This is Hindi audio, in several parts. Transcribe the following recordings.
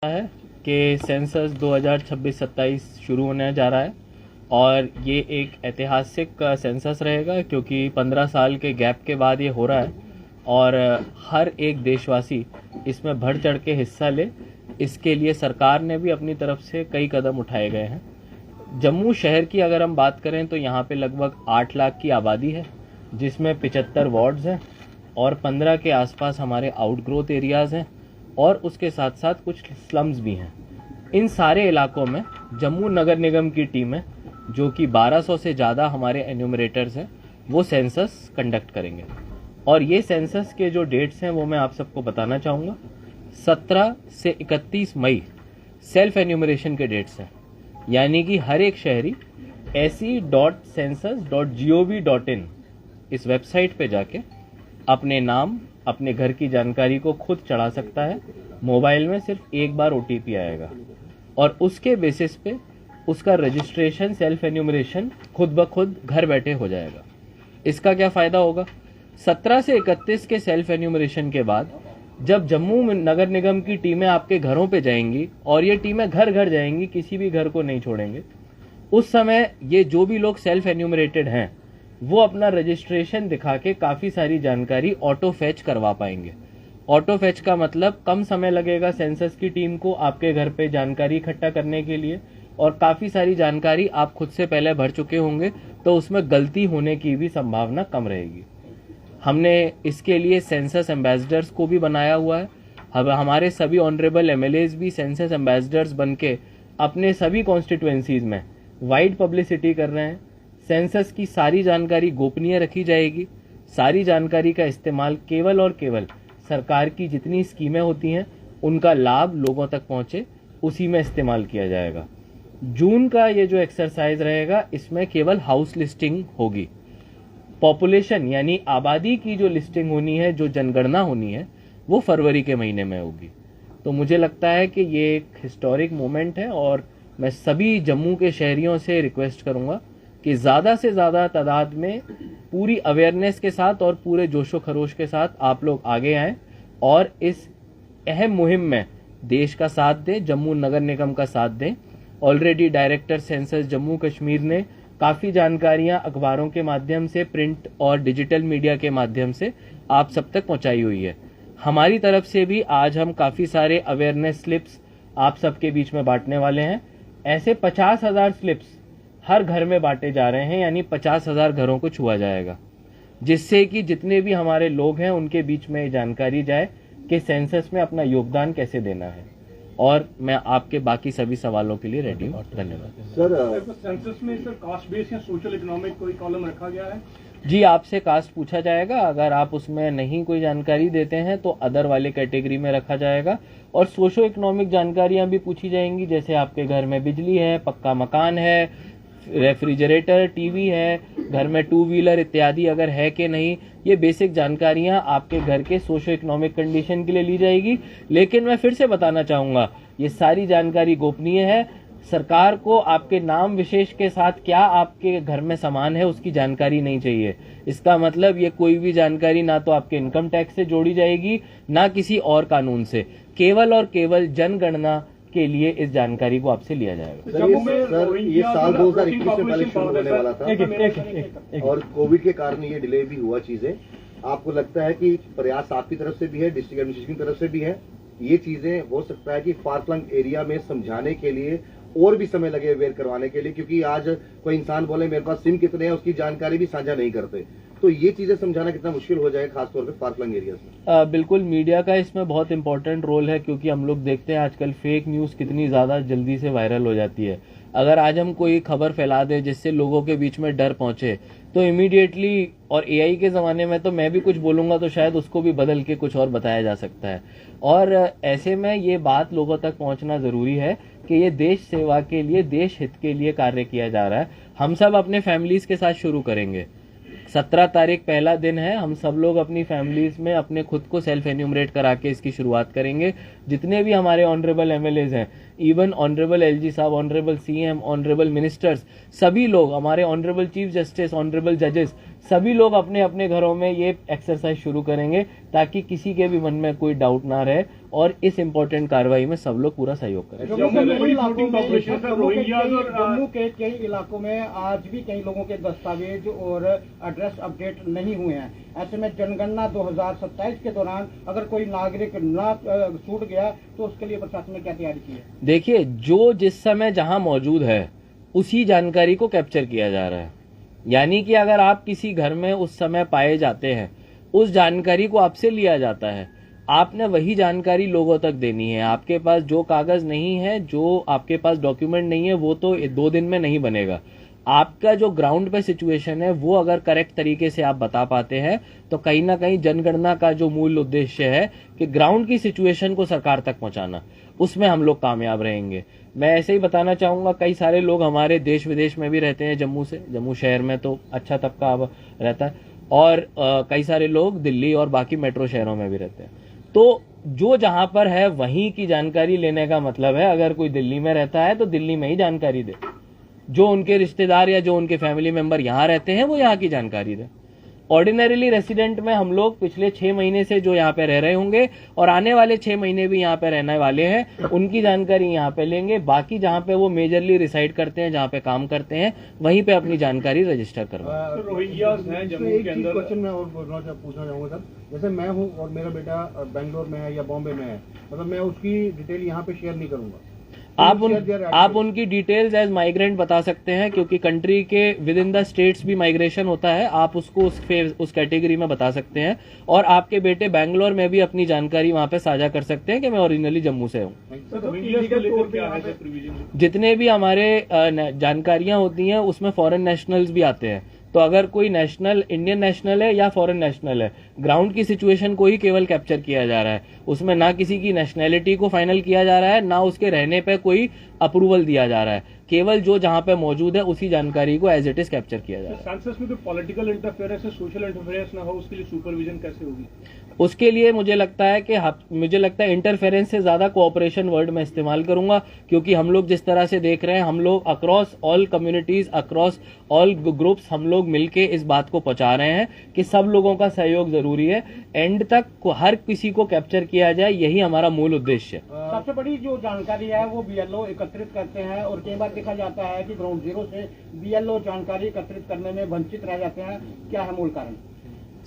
है कि सेंसस 2026-27 शुरू होने जा रहा है और ये एक ऐतिहासिक सेंसस रहेगा क्योंकि 15 साल के गैप के बाद ये हो रहा है और हर एक देशवासी इसमें बढ़ चढ़ के हिस्सा ले। इसके लिए सरकार ने भी अपनी तरफ से कई कदम उठाए गए हैं। जम्मू शहर की अगर हम बात करें तो यहाँ पे लगभग 8 लाख की आबादी है, जिसमें 75 वार्ड्स हैं और 15 के आसपास हमारे आउटग्रोथ एरियाज़ हैं और उसके साथ साथ कुछ स्लम्स भी हैं। इन सारे इलाकों में जम्मू नगर निगम की टीमें, जो कि 1200 से ज़्यादा हमारे एन्यूमरेटर्स हैं, वो सेंसस कंडक्ट करेंगे। और ये सेंसस के जो डेट्स हैं वो मैं आप सबको बताना चाहूँगा। 17 से 31 मई सेल्फ एन्यूमरेशन के डेट्स हैं, यानी कि हर एक शहरी se.census.gov.in इस वेबसाइट पे जाके अपने नाम, अपने घर की जानकारी को खुद चढ़ा सकता है। मोबाइल में सिर्फ एक बार OTP आएगा और उसके बेसिस पे उसका रजिस्ट्रेशन, सेल्फ एन्यूमरेशन खुद ब खुद घर बैठे हो जाएगा। इसका क्या फ़ायदा होगा? 17 से 31 के सेल्फ एन्यूमरेशन के बाद जब जम्मू नगर निगम की टीमें आपके घरों पे जाएंगी और ये टीमें घर घर जाएंगी, किसी भी घर को नहीं छोड़ेंगे, उस समय ये जो भी लोग सेल्फ एन्यूमरेटेड हैं वो अपना रजिस्ट्रेशन दिखा के काफ़ी सारी जानकारी ऑटो फैच करवा पाएंगे। ऑटो फैच का मतलब कम समय लगेगा सेंसस की टीम को आपके घर पे जानकारी इकट्ठा करने के लिए, और काफ़ी सारी जानकारी आप खुद से पहले भर चुके होंगे तो उसमें गलती होने की भी संभावना कम रहेगी। हमने इसके लिए सेंसस एम्बेसडर्स को भी बनाया हुआ है। अब हमारे सभी ऑनरेबल MLAs भी सेंसस एम्बेसडर्स बन के अपने सभी कॉन्स्टिट्यूएंसीज में वाइड पब्लिसिटी कर रहे हैं। सेंसस की सारी जानकारी गोपनीय रखी जाएगी। सारी जानकारी का इस्तेमाल केवल और केवल सरकार की जितनी स्कीमें होती हैं उनका लाभ लोगों तक पहुंचे, उसी में इस्तेमाल किया जाएगा। जून का ये जो एक्सरसाइज रहेगा, इसमें केवल हाउस लिस्टिंग होगी। पॉपुलेशन यानी आबादी की जो लिस्टिंग होनी है, जो जनगणना होनी है, वो फरवरी के महीने में होगी। तो मुझे लगता है कि ये एक हिस्टोरिक मोमेंट है और मैं सभी जम्मू के शहरियों से रिक्वेस्ट करूंगा कि ज़्यादा से ज़्यादा तादाद में पूरी अवेयरनेस के साथ और पूरे जोशो खरोश के साथ आप लोग आगे आएँ और इस अहम मुहिम में देश का साथ दें, जम्मू नगर निगम का साथ दें। Already director census Jammu Kashmir ने काफ़ी जानकारियां अखबारों के माध्यम से, प्रिंट और डिजिटल मीडिया के माध्यम से आप सब तक पहुंचाई हुई है। हमारी तरफ से भी आज हम काफ़ी सारे अवेयरनेस स्लिप्स आप सबके बीच में बांटने वाले हैं। ऐसे 50,000 स्लिप्स हर घर में बांटे जा रहे हैं, यानी 50,000 घरों को छुआ जाएगा, जिससे कि जितने भी हमारे लोग हैं उनके बीच में जानकारी जाए कि सेंसस में अपना योगदान कैसे देना है। और मैं आपके बाकी सभी सवालों के लिए रेडी हूँ। धन्यवाद। सर, सेंसस में सर कास्ट बेस या सोशल इकोनॉमिक कोई कॉलम रखा गया है? जी, आपसे कास्ट पूछा जाएगा। अगर आप उसमें नहीं कोई जानकारी देते हैं तो अदर वाले कैटेगरी में रखा जाएगा और सोशो इकोनॉमिक जानकारियां भी पूछी जाएंगी, जैसे आपके घर में बिजली है, पक्का मकान है, रेफ्रिजरेटर, टीवी है, घर में 2 व्हीलर इत्यादि अगर है कि नहीं, ये बेसिक जानकारियां आपके घर के सोशो इकोनॉमिक कंडीशन के लिए ली जाएगी। लेकिन मैं फिर से बताना चाहूँगा, ये सारी जानकारी गोपनीय है। सरकार को आपके नाम विशेष के साथ क्या आपके घर में सामान है उसकी जानकारी नहीं चाहिए। इसका मतलब ये कोई भी जानकारी ना तो आपके इनकम टैक्स से जोड़ी जाएगी, ना किसी और कानून से। केवल और केवल जनगणना के लिए इस जानकारी को आपसे लिया जाएगा। सर, ये साल 2021 से पहले शुरू होने वाला था और कोविड के कारण ये डिले भी हुआ चीजें। आपको लगता है कि प्रयास आपकी तरफ से भी है, डिस्ट्रिक्ट एडमिनिस्ट्रेशन की तरफ से भी है, ये चीजें हो सकता है कि फारफ्लंग एरिया में समझाने के लिए और भी समय लगे अवेयर करवाने के लिए, क्योंकि आज कोई इंसान बोले मेरे पास सिम कितने हैं, उसकी जानकारी भी साझा नहीं करते, तो ये चीजें समझाना कितना मुश्किल हो जाए, खासतौर पे फारफ्लंग एरिया में। बिल्कुल, मीडिया का इसमें बहुत इंपॉर्टेंट रोल है, क्योंकि हम लोग देखते हैं आजकल फेक न्यूज़ कितनी ज़्यादा जल्दी से वायरल हो जाती है। अगर आज हम कोई खबर फैला दें जिससे लोगों के बीच में डर पहुंचे तो इमीडिएटली, और AI के ज़माने में तो मैं भी कुछ बोलूँगा तो शायद उसको भी बदल के कुछ और बताया जा सकता है। और ऐसे में ये बात लोगों तक पहुँचना ज़रूरी है कि ये देश सेवा के लिए, देश हित के लिए कार्य किया जा रहा है। हम सब अपने फैमिलीज़ के साथ शुरू करेंगे। 17 तारीख पहला दिन है, हम सब लोग अपनी फैमिलीज में अपने खुद को सेल्फ एन्यूमरेट करा के इसकी शुरुआत करेंगे। जितने भी हमारे ऑनरेबल MLAs हैं, इवन ऑनरेबल LG साहब, ऑनरेबल CM, ऑनरेबल मिनिस्टर्स, सभी लोग, हमारे ऑनरेबल चीफ जस्टिस, ऑनरेबल जजेस, सभी लोग अपने अपने घरों में ये एक्सरसाइज शुरू करेंगे ताकि किसी के भी मन में कोई डाउट ना रहे और इस इम्पोर्टेंट कार्रवाई में सब लोग पूरा सहयोग करें। जम्मू के कई इलाकों में आज भी कई लोगों के दस्तावेज और एड्रेस अपडेट नहीं हुए हैं। ऐसे में जनगणना 2027 के दौरान अगर कोई नागरिक ना छूट गया तो उसके लिए प्रशासन ने क्या तैयारी की है? देखिए, जो जिस समय जहां मौजूद है उसी जानकारी को कैप्चर किया जा रहा है। यानी कि अगर आप किसी घर में उस समय पाए जाते हैं, उस जानकारी को आपसे लिया जाता है, आपने वही जानकारी लोगों तक देनी है। आपके पास जो कागज नहीं है, जो आपके पास डॉक्यूमेंट नहीं है, वो तो 2 दिन में नहीं बनेगा। आपका जो ग्राउंड पे सिचुएशन है वो अगर करेक्ट तरीके से आप बता पाते हैं तो कहीं ना कहीं जनगणना का जो मूल उद्देश्य है कि ग्राउंड की सिचुएशन को सरकार तक पहुंचाना, उसमें हम लोग कामयाब रहेंगे। मैं ऐसे ही बताना चाहूंगा, कई सारे लोग हमारे देश विदेश में भी रहते हैं जम्मू शहर में तो अच्छा तबका अब रहता है, और कई सारे लोग दिल्ली और बाकी मेट्रो शहरों में भी रहते हैं। तो जो जहां पर है वहीं की जानकारी लेने का मतलब है, अगर कोई दिल्ली में रहता है तो दिल्ली में ही जानकारी दे, जो उनके रिश्तेदार या जो उनके फैमिली मेंबर यहाँ रहते हैं वो यहाँ की जानकारी दे। ऑर्डिनरीली रेसिडेंट में हम लोग पिछले 6 महीने से जो यहाँ पे रह रहे होंगे और आने वाले 6 महीने भी यहाँ पे रहने वाले हैं, उनकी जानकारी यहाँ पे लेंगे। बाकी जहाँ पे वो मेजरली रिसाइड करते हैं, जहाँ पे काम करते हैं, वहीं पे अपनी जानकारी रजिस्टर करवाएं। रोहिंग्यास हैं जम्मू के अंदर। क्वेश्चन मैं और पूछना चाहूंगा सर, जैसे मैं हूँ और मेरा बेटा बेंगलोर में है या बॉम्बे में है, मतलब मैं उसकी डिटेल यहाँ पे शेयर नहीं करूंगा। आप उनकी डिटेल्स एज माइग्रेंट बता सकते हैं, क्योंकि कंट्री के विद इन द स्टेट्स भी माइग्रेशन होता है। आप उसको उस कैटेगरी में बता सकते हैं, और आपके बेटे बैंगलोर में भी अपनी जानकारी वहां पे साझा कर सकते हैं कि मैं ओरिजिनली जम्मू से हूँ। जितने भी हमारे जानकारियां होती हैं उसमें फॉरेन नेशनल्स भी आते हैं, तो अगर कोई नेशनल इंडियन नेशनल है या फॉरेन नेशनल है, ग्राउंड की सिचुएशन को ही केवल कैप्चर किया जा रहा है। उसमें ना किसी की नेशनैलिटी को फाइनल किया जा रहा है, ना उसके रहने पे कोई अप्रूवल दिया जा रहा है। केवल जो जहां पे मौजूद है उसी जानकारी को एज इट इज कैप्चर किया जा रहा है। सेंसस में कोई पॉलिटिकल इंटरफेरेंस या सोशल इंटरफेरेंस ना हो, उसके लिए सुपरविजन कैसे होगी? उसके लिए मुझे लगता है इंटरफेरेंस से ज्यादा कोऑपरेशन वर्ड में इस्तेमाल करूंगा, क्योंकि हम लोग जिस तरह से देख रहे हैं, हम लोग across all communities, across all groups, हम लोग मिलके इस बात को पहुंचा रहे हैं कि सब लोगों का सहयोग जरूरी है। एंड तक हर किसी को कैप्चर किया जाए, यही हमारा मूल उद्देश्य है। सबसे बड़ी जो जानकारी है वो बीएलओ एकत्रित करते हैं, और कई बार देखा जाता है कि ग्राउंड जीरो से बीएलओ जानकारी एकत्रित करने में वंचित रह जाते हैं। क्या है मूल कारण?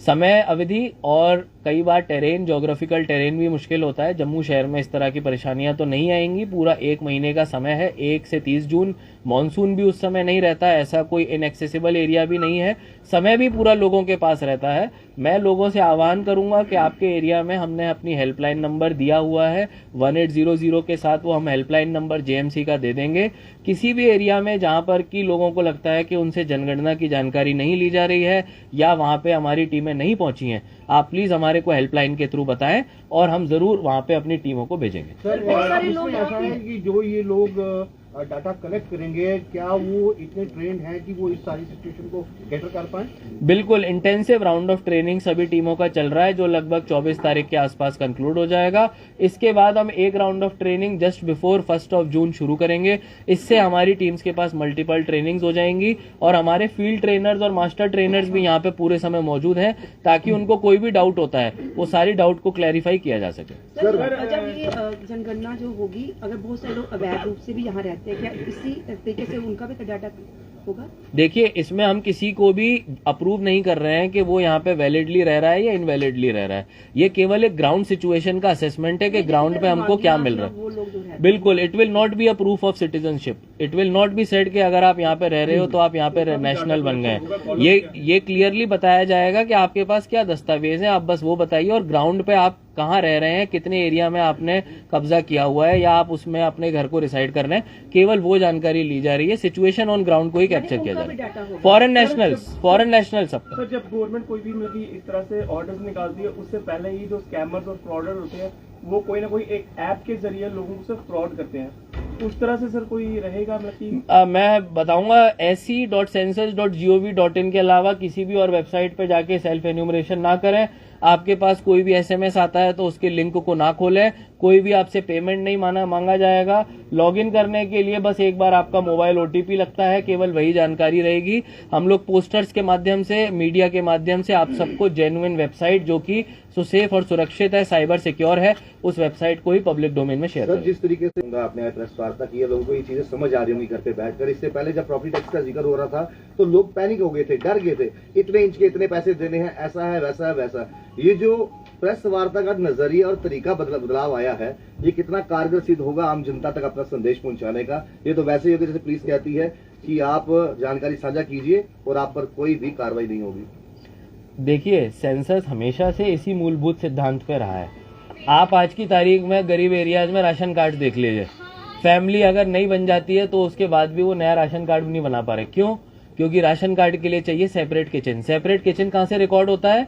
समय अवधि और कई बार ज्योग्राफिकल टेरेन भी मुश्किल होता है। जम्मू शहर में इस तरह की परेशानियां तो नहीं आएंगी। पूरा 1 महीने का समय है, 1 से 30 जून। मॉनसून भी उस समय नहीं रहता, ऐसा कोई इनएक्सेसिबल एरिया भी नहीं है, समय भी पूरा लोगों के पास रहता है। मैं लोगों से आह्वान करूंगा कि आपके एरिया में हमने अपनी हेल्पलाइन नंबर दिया हुआ है 1800 के साथ, वो हम हेल्पलाइन नंबर जेएमसी का दे देंगे। किसी भी एरिया में जहां पर कि लोगों को लगता है कि उनसे जनगणना की जानकारी नहीं ली जा रही है या वहां पे हमारी टीमें नहीं पहुंची हैं, आप प्लीज हमारे को हेल्पलाइन के थ्रू बताएं और हम जरूर वहां पे अपनी टीमों को भेजेंगे। सर, इसमें ऐसा है कि जो ये लोग डाटा कलेक्ट करेंगे, क्या वो इतने ट्रेंड हैं कि वो इस सारी सिचुएशन को कैटर कर पाए? बिल्कुल, इंटेंसिव राउंड ऑफ ट्रेनिंग सभी टीमों का चल रहा है, जो लगभग 24 तारीख के आसपास कंक्लूड हो जाएगा। इसके बाद हम एक round of training just before 1 जून शुरू करेंगे। इससे हमारी टीम्स के पास मल्टीपल ट्रेनिंग्स हो जाएंगी, और हमारे फील्ड ट्रेनर्स और मास्टर ट्रेनर्स भी यहाँ पे पूरे समय मौजूद हैं, ताकि उनको कोई भी डाउट होता है वो सारी डाउट को क्लैरिफाई किया जा सके। सर, जब ये जनगणना जो होगी, अगर बहुत सारे लोग अवैध रूप से भी यहाँ रहते हैं, क्या इसी तरीके से उनका भी डाटा होगा? देखिए, इसमें हम किसी को भी अप्रूव नहीं कर रहे हैं कि वो यहाँ पे वैलिडली रह रहा है या इनवैलिडली रह रहा है। ये केवल एक ग्राउंड सिचुएशन का असेसमेंट है कि ग्राउंड पे हमको क्या मिल रहा है। बिल्कुल, it will not be a proof of citizenship. It will not be said कि अगर आप यहाँ पे रह रहे हो तो आप यहाँ पे नेशनल बन गए। ये क्लियरली बताया जाएगा कि आपके पास क्या दस्तावेज है, आप बस वो बताइए, और ग्राउंड पे आप कहाँ रह रहे हैं, कितने एरिया में आपने कब्जा किया हुआ है या आप उसमें अपने घर को रिसाइड कर रहे हैं, केवल वो जानकारी ली जा रही है। सिचुएशन ऑन ग्राउंड को ही कैप्चर किया जा रहा है। फॉरेन नेशनल सब। सर, जब गवर्नमेंट कोई भी मतलब इस तरह से ऑर्डर्स निकालती है, उससे पहले ही जो स्कैमर्स और फ्रॉडर होते हैं वो कोई ना कोई एक ऐप के जरिए लोगों से फ्रॉड करते हैं, उस तरह से सर कोई रहेगा? मतलब मैं बताऊंगा, se.census.gov.in के अलावा किसी भी और वेबसाइट पे जाके सेल्फ एन्यूमरेशन ना करें। आपके पास कोई भी SMS आता है तो उसके लिंक को ना खोलें, कोई भी आपसे पेमेंट नहीं मांगा जाएगा। लॉगिन करने के लिए बस एक बार आपका मोबाइल OTP लगता है, केवल वही जानकारी रहेगी। हम लोग पोस्टर्स के माध्यम से, मीडिया के माध्यम से आप सबको जेन्युइन वेबसाइट जो कि सेफ और सुरक्षित है, साइबर सिक्योर है, उस वेबसाइट को ही पब्लिक डोमेन में शेयर सर, करें। जिस तरीके से आपने प्रेस वार्ता की है, लोगों को ये चीजें समझ आ रही होंगी घर पे बैठकर। इससे पहले जब प्रॉपर्टी टैक्स का जिक्र हो रहा था तो लोग पैनिक हो गए थे, डर गए थे, इतने इंच के इतने पैसे देने हैं, ऐसा है वैसा है वैसा। ये जो प्रेस वार्ता का नजरिया और तरीका बदलाव आया है, ये कितना कारगर सिद्ध होगा आम जनता तक अपना संदेश पहुंचाने का? ये तो वैसे ही होगा जैसे पुलिस कहती है कि आप जानकारी साझा कीजिए और आप पर कोई भी कार्रवाई नहीं होगी। देखिए, सेंसस हमेशा से इसी मूलभूत सिद्धांत पे रहा है। आप आज की तारीख में गरीब एरियाज में राशन कार्ड देख लीजिए, फैमिली अगर नहीं बन जाती है तो उसके बाद भी वो नया राशन कार्ड भी नहीं बना पा रहे। क्यों? क्योंकि राशन कार्ड के लिए चाहिए सेपरेट किचन। सेपरेट किचन कहाँ से रिकॉर्ड होता है?